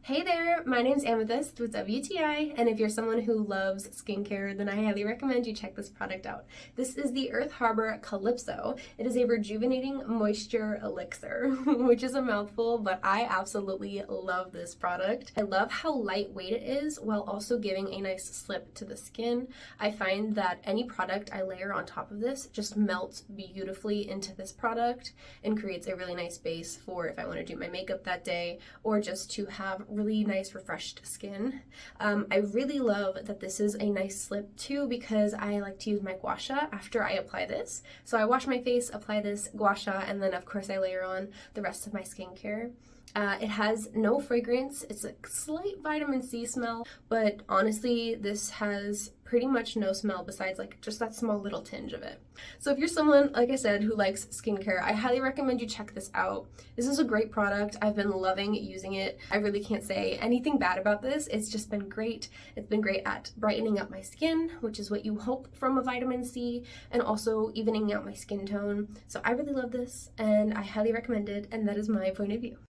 Hey there, my name's Amethyst with WTI, and if you're someone who loves skincare, then I highly recommend you check this product out. This is the Earth Harbor Calypso. It is a rejuvenating moisture elixir, which is a mouthful, but I absolutely love this product. I love how lightweight it is while also giving a nice slip to the skin. I find that any product I layer on top of this just melts beautifully into this product and creates a really nice base for if I want to do my makeup that day or just to have really nice refreshed skin. I really love that this is a nice slip too because I like to use my gua sha after I apply this. So I wash my face, apply this gua sha, and then of course I layer on the rest of my skincare. It has no fragrance. It's a slight vitamin C smell, but honestly, this has pretty much no smell besides like just that small little tinge of it. So if you're someone, like I said, who likes skincare, I highly recommend you check this out. This is a great product. I've been loving using it. I really can't say anything bad about this. It's just been great. It's been great at brightening up my skin, which is what you hope from a vitamin C, and also evening out my skin tone. So I really love this and I highly recommend it, and that is my point of view.